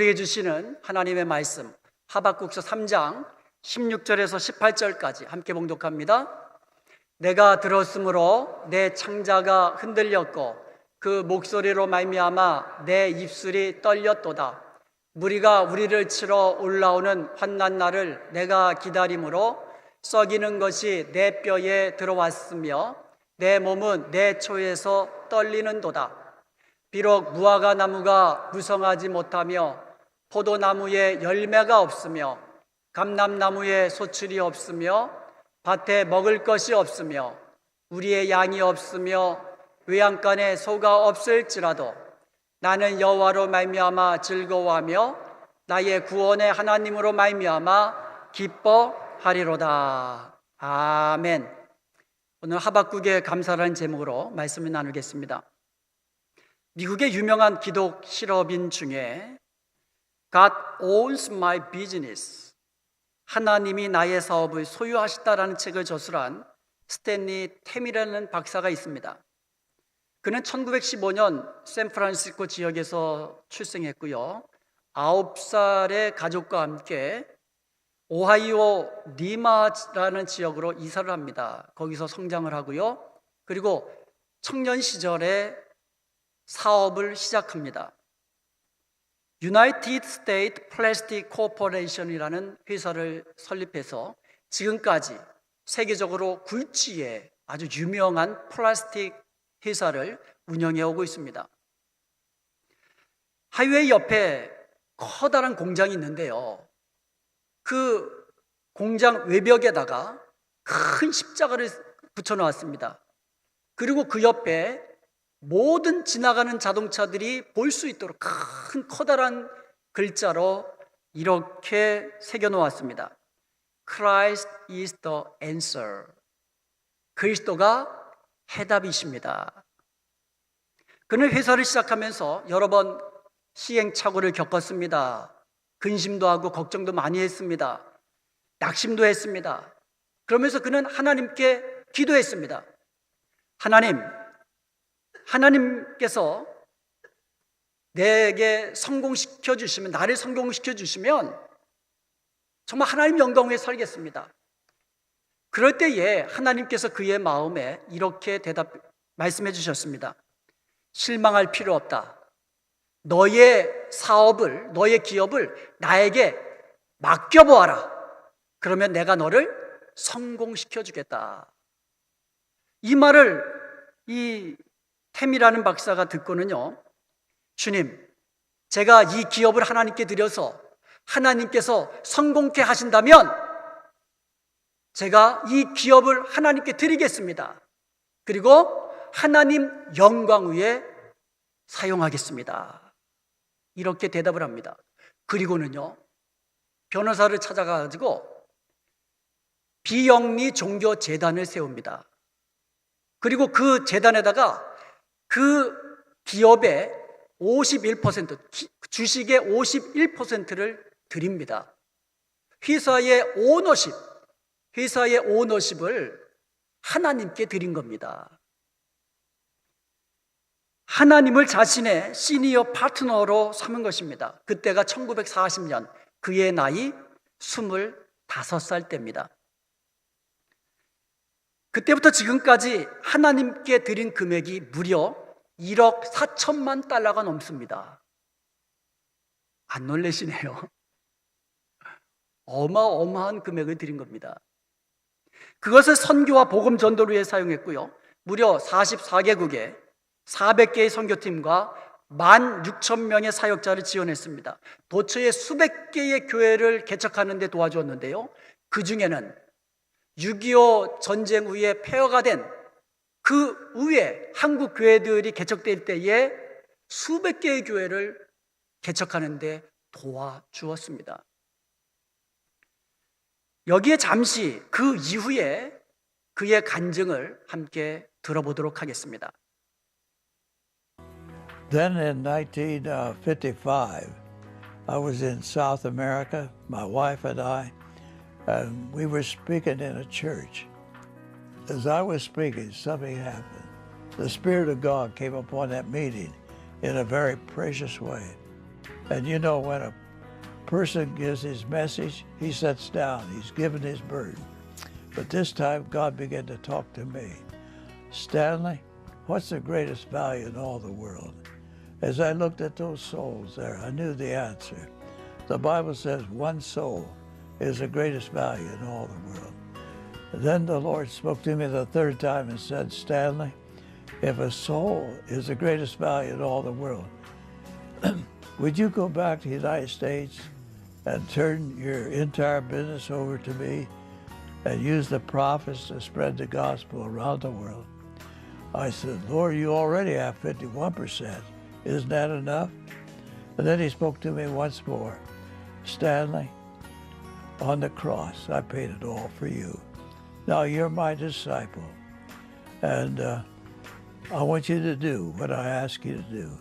우리에게 주시는 하나님의 말씀 하박국서 3장 16절에서 18절까지 함께 봉독합니다. 내가 들었으므로 내 창자가 흔들렸고 그 목소리로 말미암아 내 입술이 떨렸도다. 무리가 우리를 치러 올라오는 환난 날을 내가 기다림으로 썩이는 것이 내 뼈에 들어왔으며 내 몸은 내 초에서 떨리는도다. 비록 무화과 나무가 무성하지 못하며 포도나무에 열매가 없으며 감람나무에 소출이 없으며 밭에 먹을 것이 없으며 우리의 양이 없으며 외양간에 소가 없을지라도 나는 여호와로 말미암아 즐거워하며 나의 구원의 하나님으로 말미암아 기뻐하리로다. 아멘. 오늘 하박국의 감사라는 제목으로 말씀을 나누겠습니다. 미국의 유명한 기독 실업인 중에 God owns my business, 하나님이 나의 사업을 소유하시다라는 책을 저술한 스탠리 템이라는 박사가 있습니다. 그는 1915년 샌프란시스코 지역에서 출생했고요. 9살의 가족과 함께 오하이오 리마라는 지역으로 이사를 합니다. 거기서 성장을 하고요. 그리고 청년 시절에 사업을 시작합니다. United States Plastic Corporation이라는 회사를 설립해서 지금까지 세계적으로 굴지의 아주 유명한 플라스틱 회사를 운영해 오고 있습니다. 하이웨이 옆에 커다란 공장이 있는데요. 그 공장 외벽에다가 큰 십자가를 붙여놓았습니다. 그리고 그 옆에 모든 지나가는 자동차들이 볼 수 있도록 큰 커다란 글자로 이렇게 새겨놓았습니다. Christ is the answer. 그리스도가 해답이십니다. 그는 회사를 시작하면서 여러 번 시행착오를 겪었습니다. 근심도 하고 걱정도 많이 했습니다. 낙심도 했습니다. 그러면서 그는 하나님께 기도했습니다. 하나님께서 내게 성공시켜 주시면, 나를 성공시켜 주시면 정말 하나님 영광 위에 살겠습니다. 그럴 때에 하나님께서 그의 마음에 이렇게 말씀해 주셨습니다. 실망할 필요 없다. 너의 사업을, 너의 기업을 나에게 맡겨보아라. 그러면 내가 너를 성공시켜 주겠다. 이 말을 이 템이라는 박사가 듣고는요, 주님, 제가 이 기업을 하나님께 드려서 하나님께서 성공케 하신다면 제가 이 기업을 하나님께 드리겠습니다. 그리고 하나님 영광 위에 사용하겠습니다. 이렇게 대답을 합니다. 그리고는요, 변호사를 찾아가지고 비영리 종교 재단을 세웁니다. 그리고 그 재단에다가 그 기업의 51%, 주식의 51%를 드립니다. 회사의 오너십을 하나님께 드린 겁니다. 하나님을 자신의 시니어 파트너로 삼은 것입니다. 그때가 1940년, 그의 나이 25살 때입니다. 그때부터 지금까지 하나님께 드린 금액이 무려 1억 4천만 달러가 넘습니다. 안 놀라시네요. 어마어마한 금액을 드린 겁니다. 그것을 선교와 복음 전도를 위해 사용했고요. 무려 44개국에 400개의 선교팀과 16,000명의 사역자를 지원했습니다. 도처에 수백 개의 교회를 개척하는 데 도와주었는데요. 그 중에는 6.25 전쟁 후에 폐허가 된 그 후에 한국 교회들이 개척될 때에 수백 개의 교회를 개척하는 데 도와주었습니다. 여기에 잠시 그 이후에 그의 간증을 함께 들어보도록 하겠습니다. Then in 1955, I was in South America, my wife and I, and we were speaking in a church. As I was speaking, something happened. The Spirit of God came upon that meeting in a very precious way. And you know, when a person gives his message, he sits down, he's given his burden. But this time, God began to talk to me. Stanley, what's the greatest value in all the world? As I looked at those souls there, I knew the answer. The Bible says one soul is the greatest value in all the world. And then the Lord spoke to me the third time and said, Stanley, if a soul is the greatest value in all the world, would you go back to the United States and turn your entire business over to me and use the prophets to spread the gospel around the world? I said, Lord, you already have 51%. Isn't that enough? And then he spoke to me once more. Stanley, on the cross, I paid it all for you. Now you're my disciple. And I want you to do what I ask you to do.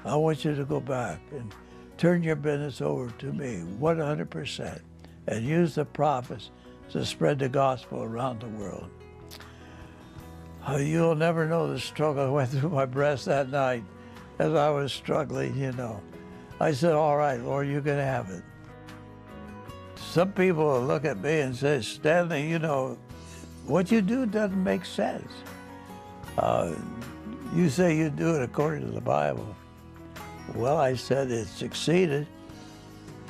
I want you to go back and turn your business over to me 100% and use the prophets to spread the gospel around the world. You'll never know the struggle that went through my breast that night as I was struggling, you know. I said, all right, Lord, you can have it. Some people will look at me and say, Stanley, you know, what you do doesn't make sense. You say you do it according to the Bible. Well, I said it succeeded.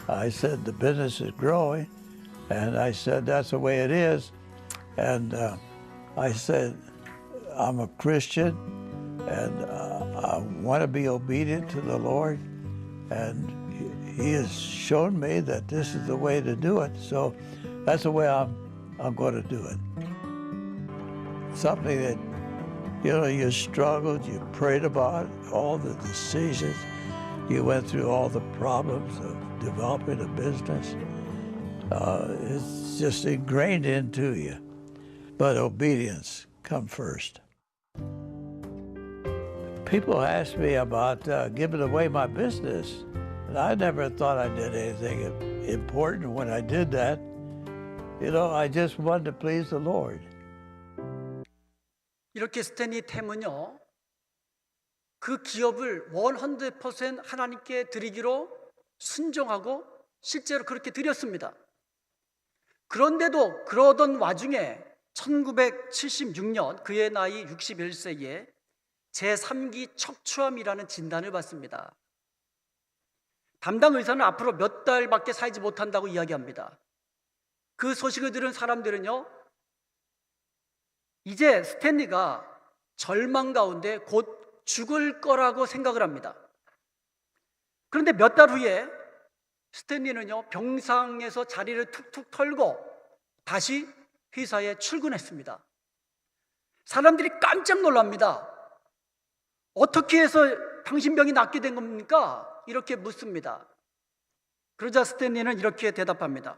I said the business is growing, and I said that's the way it is. And I said I'm a Christian, and I want to be obedient to the Lord, and He has shown me that this is the way to do it. So that's the way I'm going to do it. Something that, you know, you struggled, you prayed about, all the decisions. You went through all the problems of developing a business. It's just ingrained into you. But obedience comes first. People ask me about giving away my business. And I never thought I did anything important when I did that. You know, I just wanted to please the Lord. 이렇게 스탠리 템은요, 그 기업을 100% 하나님께 드리기로 순종하고 실제로 그렇게 드렸습니다. 그런데도 그러던 와중에 1976년 그의 나이 61세에 제3기 척추암이라는 진단을 받습니다. 담당 의사는 앞으로 몇 달밖에 살지 못한다고 이야기합니다. 그 소식을 들은 사람들은요, 이제 스탠리가 절망 가운데 곧 죽을 거라고 생각을 합니다. 그런데 몇 달 후에 스탠리는요, 병상에서 자리를 툭툭 털고 다시 회사에 출근했습니다. 사람들이 깜짝 놀랍니다. 어떻게 해서 당신 병이 낫게 된 겁니까? 이렇게 묻습니다. 그러자 스탠리는 이렇게 대답합니다.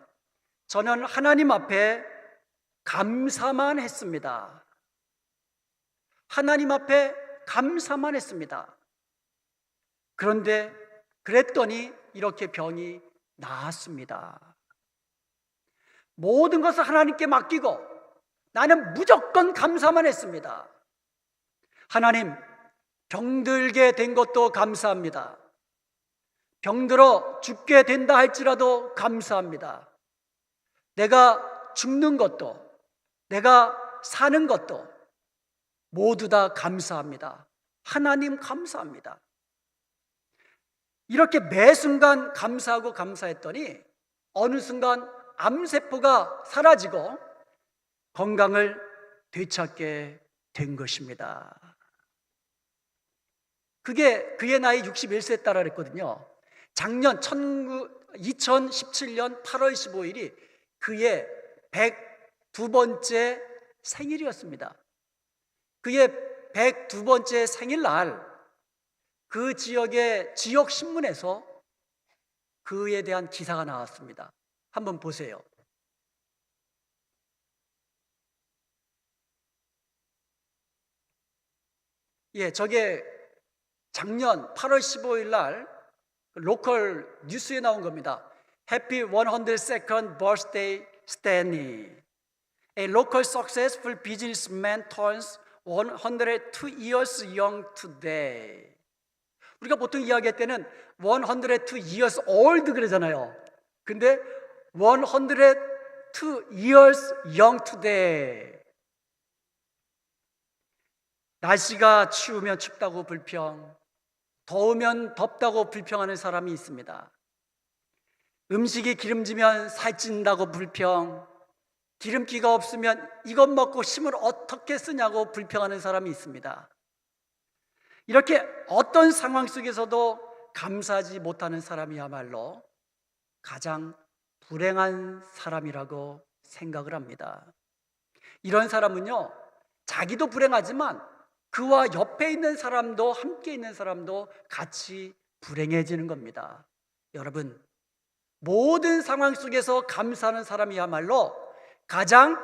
저는 하나님 앞에 감사만 했습니다. 하나님 앞에 감사만 했습니다. 그런데 그랬더니 이렇게 병이 나았습니다. 모든 것을 하나님께 맡기고 나는 무조건 감사만 했습니다. 하나님, 병들게 된 것도 감사합니다. 병들어 죽게 된다 할지라도 감사합니다. 내가 죽는 것도 내가 사는 것도 모두 다 감사합니다. 하나님 감사합니다. 이렇게 매 순간 감사하고 감사했더니 어느 순간 암세포가 사라지고 건강을 되찾게 된 것입니다. 그게 그의 나이 61세에 따라 그랬거든요. 작년 2017년 8월 15일이 그의 102번째 생일이었습니다. 그의 102번째 생일날 그 지역의 지역 신문에서 그에 대한 기사가 나왔습니다. 한번 보세요. 저게 작년 8월 15일 날 로컬 뉴스에 나온 겁니다. Happy 102nd birthday, Stanley. A local successful businessman turns 102 years young today. 우리가 보통 이야기할 때는 102 years old 그러잖아요. 근데 102 years young today. 날씨가 추우면 춥다고 불평, 더우면 덥다고 불평하는 사람이 있습니다. 음식이 기름지면 살찐다고 불평, 기름기가 없으면 이것 먹고 힘을 어떻게 쓰냐고 불평하는 사람이 있습니다. 이렇게 어떤 상황 속에서도 감사하지 못하는 사람이야말로 가장 불행한 사람이라고 생각을 합니다. 이런 사람은요, 자기도 불행하지만 그와 옆에 있는 사람도, 함께 있는 사람도 같이 불행해지는 겁니다. 여러분, 모든 상황 속에서 감사하는 사람이야말로 가장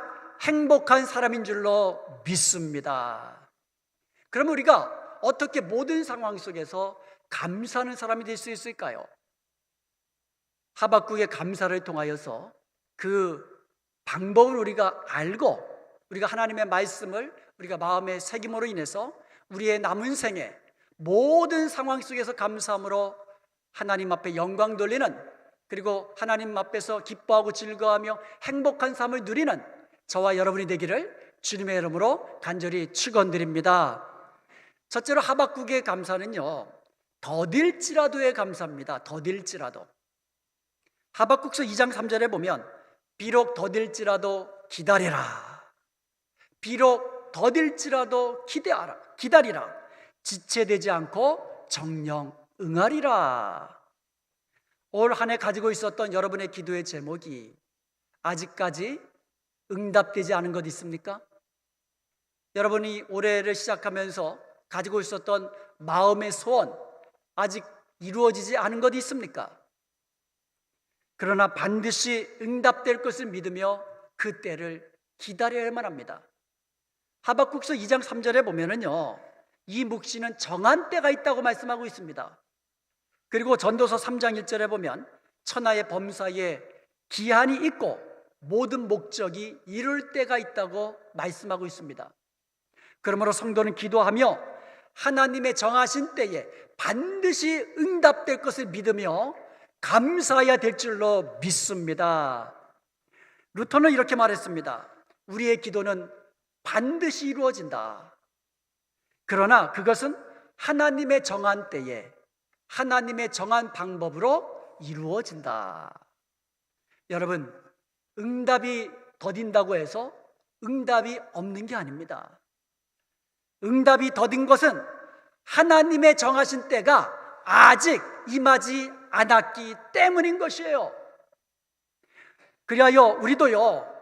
행복한 사람인 줄로 믿습니다. 그럼 우리가 어떻게 모든 상황 속에서 감사하는 사람이 될 수 있을까요? 하박국의 감사를 통하여서 그 방법을 우리가 알고, 우리가 하나님의 말씀을 우리가 마음의 새김으로 인해서 우리의 남은 생에 모든 상황 속에서 감사함으로 하나님 앞에 영광 돌리는, 그리고 하나님 앞에서 기뻐하고 즐거워하며 행복한 삶을 누리는 저와 여러분이 되기를 주님의 이름으로 간절히 축원드립니다. 첫째로 하박국의 감사는요, 더딜지라도의 감사입니다. 더딜지라도. 하박국서 2장 3절에 보면 비록 더딜지라도 기다리라, 비록 더딜지라도 기다리라, 지체되지 않고 정령 응하리라. 올 한 해 가지고 있었던 여러분의 기도의 제목이 아직까지 응답되지 않은 것 있습니까? 여러분이 올해를 시작하면서 가지고 있었던 마음의 소원, 아직 이루어지지 않은 것 있습니까? 그러나 반드시 응답될 것을 믿으며 그 때를 기다려야만 합니다. 하박국서 2장 3절에 보면은요, 이 묵시는 정한 때가 있다고 말씀하고 있습니다. 그리고 전도서 3장 1절에 보면 천하의 범사에 기한이 있고 모든 목적이 이룰 때가 있다고 말씀하고 있습니다. 그러므로 성도는 기도하며 하나님의 정하신 때에 반드시 응답될 것을 믿으며 감사해야 될 줄로 믿습니다. 루터는 이렇게 말했습니다. 우리의 기도는 반드시 이루어진다. 그러나 그것은 하나님의 정한 때에 하나님의 정한 방법으로 이루어진다. 여러분, 응답이 더딘다고 해서 응답이 없는 게 아닙니다. 응답이 더딘 것은 하나님의 정하신 때가 아직 임하지 않았기 때문인 것이에요. 그리하여 우리도요,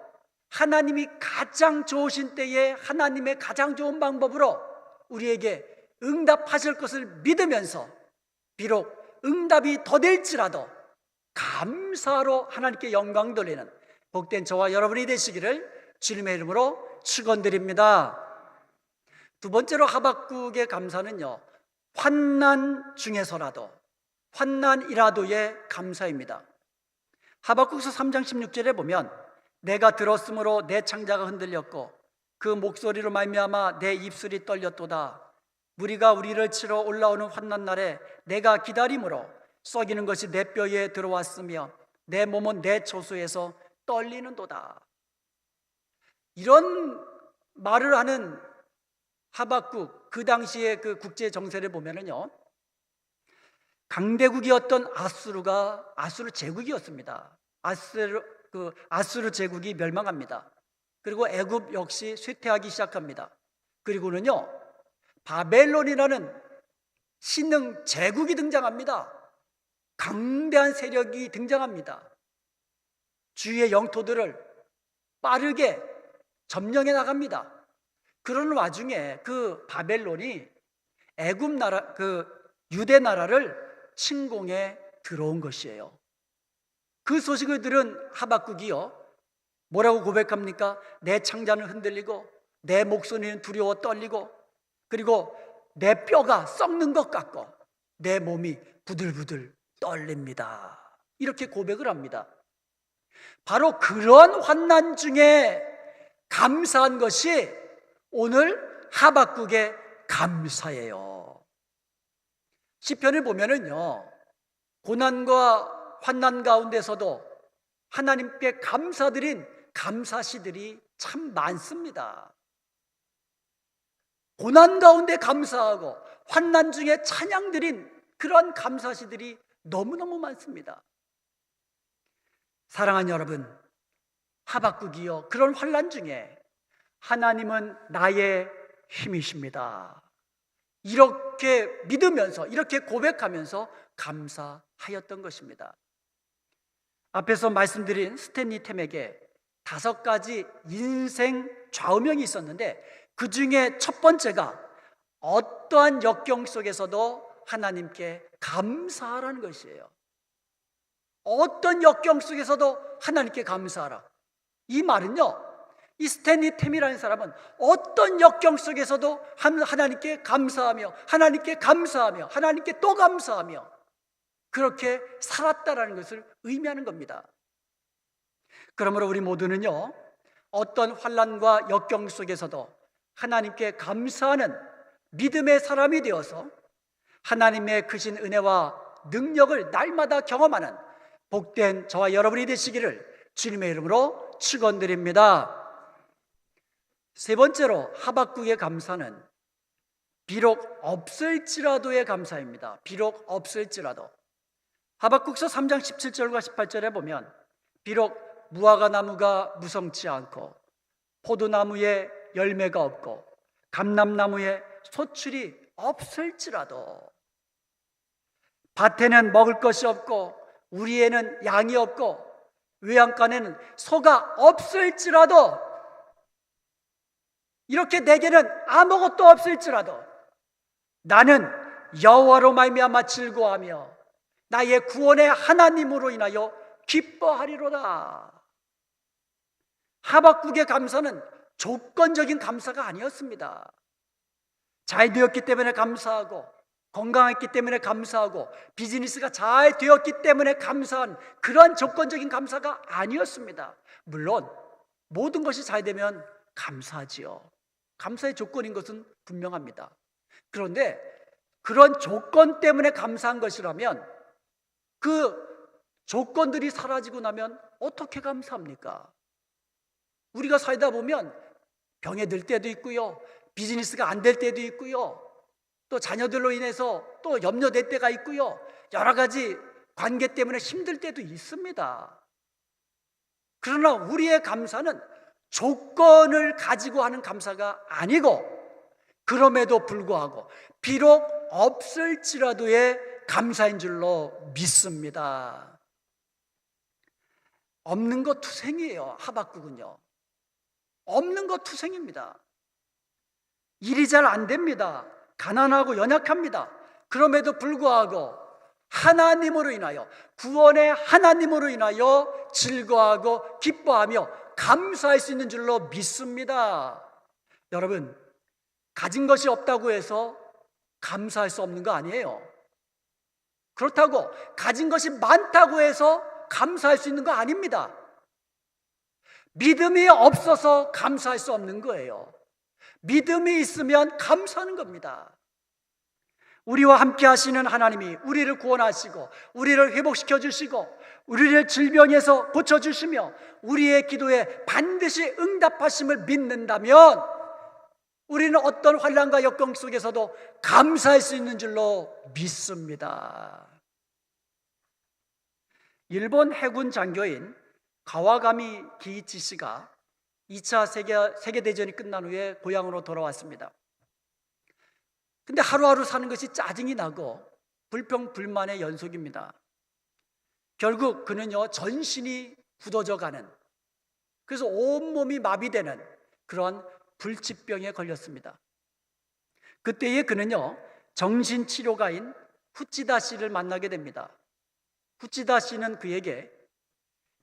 하나님이 가장 좋으신 때에 하나님의 가장 좋은 방법으로 우리에게 응답하실 것을 믿으면서 비록 응답이 더딜지라도 감사로 하나님께 영광 돌리는 복된 저와 여러분이 되시기를 주님의 이름으로 축원드립니다. 두 번째로 하박국의 감사는요, 환난 중에서라도, 환난이라도의 감사입니다. 하박국서 3장 16절에 보면 내가 들었으므로 내 창자가 흔들렸고 그 목소리로 말미암아 내 입술이 떨렸도다. 무리가 우리를 치러 올라오는 환난 날에 내가 기다림으로 썩이는 것이 내 뼈에 들어왔으며 내 몸은 내 초소에서 떨리는도다. 이런 말을 하는 하박국, 그 당시의 그 국제 정세를 보면은요, 강대국이었던 아수르 제국이었습니다. 아수르 제국이 멸망합니다. 그리고 애굽 역시 쇠퇴하기 시작합니다. 그리고는요, 바벨론이라는 신흥 제국이 등장합니다. 강대한 세력이 등장합니다. 주위의 영토들을 빠르게 점령해 나갑니다. 그러는 와중에 그 바벨론이 애굽 나라, 그 유대 나라를 침공해 들어온 것이에요. 그 소식을 들은 하박국이요, 뭐라고 고백합니까? 내 창자는 흔들리고 내 목소리는 두려워 떨리고 그리고 내 뼈가 썩는 것 같고 내 몸이 부들부들 떨립니다. 이렇게 고백을 합니다. 바로 그런 환난 중에 감사한 것이 오늘 하박국의 감사예요. 시편을 보면은요, 고난과 환난 가운데서도 하나님께 감사드린 감사시들이 참 많습니다. 고난 가운데 감사하고 환난 중에 찬양드린 그런 감사시들이 너무너무 많습니다. 사랑하는 여러분, 하박국이요, 그런 환난 중에 하나님은 나의 힘이십니다, 이렇게 믿으면서, 이렇게 고백하면서 감사하였던 것입니다. 앞에서 말씀드린 스탠리 템에게 5가지 인생 좌우명이 있었는데, 그 중에 첫 번째가 어떠한 역경 속에서도 하나님께 감사하라는 것이에요. 어떤 역경 속에서도 하나님께 감사하라. 이 말은요, 이 스탠리 템이라는 사람은 어떤 역경 속에서도 하나님께 감사하며, 하나님께 감사하며, 하나님께 또 감사하며 그렇게 살았다라는 것을 의미하는 겁니다. 그러므로 우리 모두는요, 어떤 환난과 역경 속에서도 하나님께 감사하는 믿음의 사람이 되어서 하나님의 크신 은혜와 능력을 날마다 경험하는 복된 저와 여러분이 되시기를 주님의 이름으로 축원드립니다. 세 번째로 하박국의 감사는 비록 없을지라도의 감사입니다. 비록 없을지라도. 하박국서 3장 17절과 18절에 보면 비록 무화과 나무가 무성치 않고 포도나무에 열매가 없고 감람나무에 소출이 없을지라도, 밭에는 먹을 것이 없고 우리에는 양이 없고 외양간에는 소가 없을지라도, 이렇게 내게는 아무것도 없을지라도 나는 여호와로 말미암아 즐거워하며 나의 구원의 하나님으로 인하여 기뻐하리로다. 하박국의 감사는 조건적인 감사가 아니었습니다. 잘 되었기 때문에 감사하고, 건강했기 때문에 감사하고, 비즈니스가 잘 되었기 때문에 감사한 그런 조건적인 감사가 아니었습니다. 물론 모든 것이 잘 되면 감사하지요. 감사의 조건인 것은 분명합니다. 그런데 그런 조건 때문에 감사한 것이라면 그 조건들이 사라지고 나면 어떻게 감사합니까? 우리가 살다 보면 병에 들 때도 있고요, 비즈니스가 안 될 때도 있고요, 또 자녀들로 인해서 또 염려될 때가 있고요, 여러 가지 관계 때문에 힘들 때도 있습니다. 그러나 우리의 감사는 조건을 가지고 하는 감사가 아니고, 그럼에도 불구하고 비록 없을지라도의 감사인 줄로 믿습니다. 없는 것 투생이에요. 하박국은요, 없는 것 투생입니다. 일이 잘 안 됩니다. 가난하고 연약합니다. 그럼에도 불구하고 하나님으로 인하여, 구원의 하나님으로 인하여 즐거워하고 기뻐하며 감사할 수 있는 줄로 믿습니다. 여러분, 가진 것이 없다고 해서 감사할 수 없는 거 아니에요. 그렇다고 가진 것이 많다고 해서 감사할 수 있는 거 아닙니다. 믿음이 없어서 감사할 수 없는 거예요. 믿음이 있으면 감사하는 겁니다. 우리와 함께 하시는 하나님이 우리를 구원하시고 우리를 회복시켜 주시고 우리를 질병에서 고쳐주시며 우리의 기도에 반드시 응답하심을 믿는다면 우리는 어떤 환난과 역경 속에서도 감사할 수 있는 줄로 믿습니다. 일본 해군 장교인 가와가미 기이치 씨가 2차 세계대전이 끝난 후에 고향으로 돌아왔습니다. 근데 하루하루 사는 것이 짜증이 나고 불평불만의 연속입니다. 결국 그는요, 전신이 굳어져 가는, 그래서 온몸이 마비되는 그런 불치병에 걸렸습니다. 그때에 그는요, 정신치료가인 후치다 씨를 만나게 됩니다. 후치다 씨는 그에게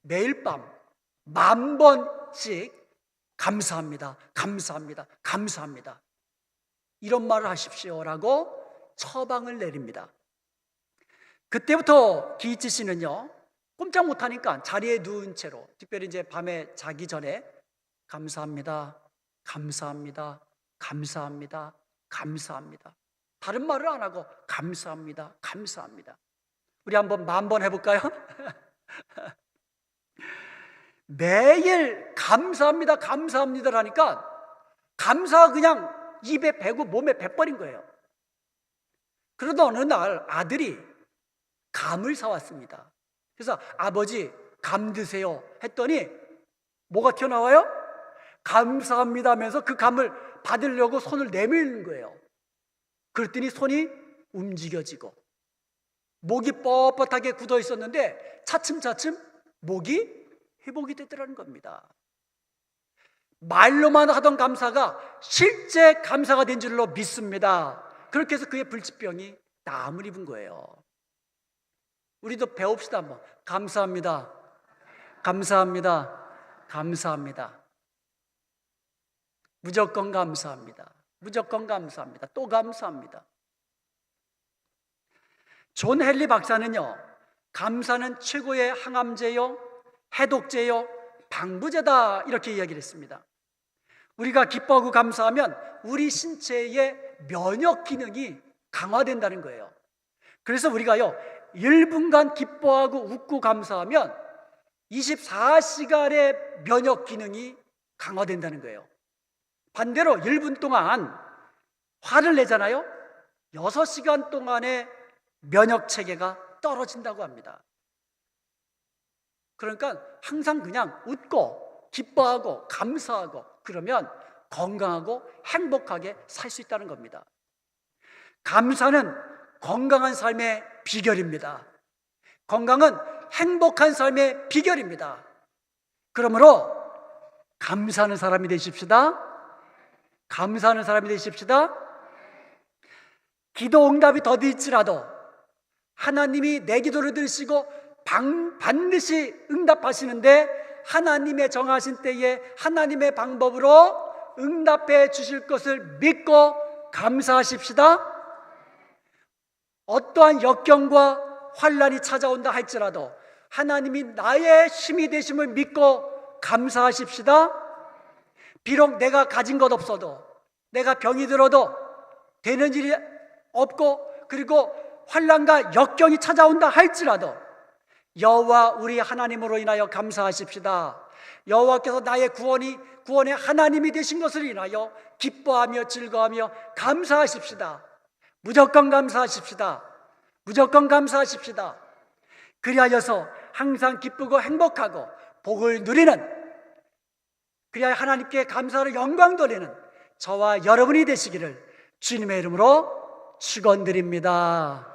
매일 밤 10,000번씩 감사합니다, 감사합니다, 감사합니다, 이런 말을 하십시오라고 처방을 내립니다. 그때부터 기이치 씨는요, 꼼짝 못하니까 자리에 누운 채로, 특별히 이제 밤에 자기 전에 감사합니다, 감사합니다, 감사합니다, 감사합니다, 다른 말을 안 하고 감사합니다, 감사합니다. 우리 한번 10,000번 해볼까요? 매일 감사합니다, 감사합니다라니까 감사가 그냥 입에 배고 몸에 배버린 거예요. 그러다 어느 날 아들이 감을 사왔습니다. 그래서 아버지 감 드세요 했더니 뭐가 튀어나와요? 감사합니다 하면서 그 감을 받으려고 손을 내밀는 거예요. 그랬더니 손이 움직여지고 목이 뻣뻣하게 굳어 있었는데 차츰차츰 목이 회복이 되더라는 겁니다. 말로만 하던 감사가 실제 감사가 된 줄로 믿습니다. 그렇게 해서 그의 불치병이 나음을 입은 거예요. 우리도 배웁시다 한번. 감사합니다, 감사합니다, 감사합니다. 무조건 감사합니다, 무조건 감사합니다, 또 감사합니다. 존 헨리 박사는요, 감사는 최고의 항암제요, 해독제요, 방부제다 이렇게 이야기를 했습니다. 우리가 기뻐하고 감사하면 우리 신체의 면역 기능이 강화된다는 거예요. 그래서 우리가요 1분간 기뻐하고 웃고 감사하면 24시간의 면역 기능이 강화된다는 거예요. 반대로 1분 동안 화를 내잖아요. 6시간 동안의 면역 체계가 떨어진다고 합니다. 그러니까 항상 그냥 웃고 기뻐하고 감사하고 그러면 건강하고 행복하게 살 수 있다는 겁니다. 감사는 건강한 삶의 비결입니다. 건강은 행복한 삶의 비결입니다. 그러므로 감사하는 사람이 되십시다. 감사하는 사람이 되십시다. 기도 응답이 더딜지라도 하나님이 내 기도를 들으시고 반드시 응답하시는데 하나님의 정하신 때에 하나님의 방법으로 응답해 주실 것을 믿고 감사하십시다. 어떠한 역경과 환난이 찾아온다 할지라도 하나님이 나의 힘이 되심을 믿고 감사하십시다. 비록 내가 가진 것 없어도, 내가 병이 들어도 되는 일이 없고, 그리고 환난과 역경이 찾아온다 할지라도 여호와 우리 하나님으로 인하여 감사하십시다. 여호와께서 나의 구원의 하나님이 되신 것을 인하여 기뻐하며 즐거워하며 감사하십시다. 무조건 감사하십시다. 무조건 감사하십시다. 그리하여서 항상 기쁘고 행복하고 복을 누리는, 그리하여 하나님께 감사로 영광 돌리는 저와 여러분이 되시기를 주님의 이름으로 축원드립니다.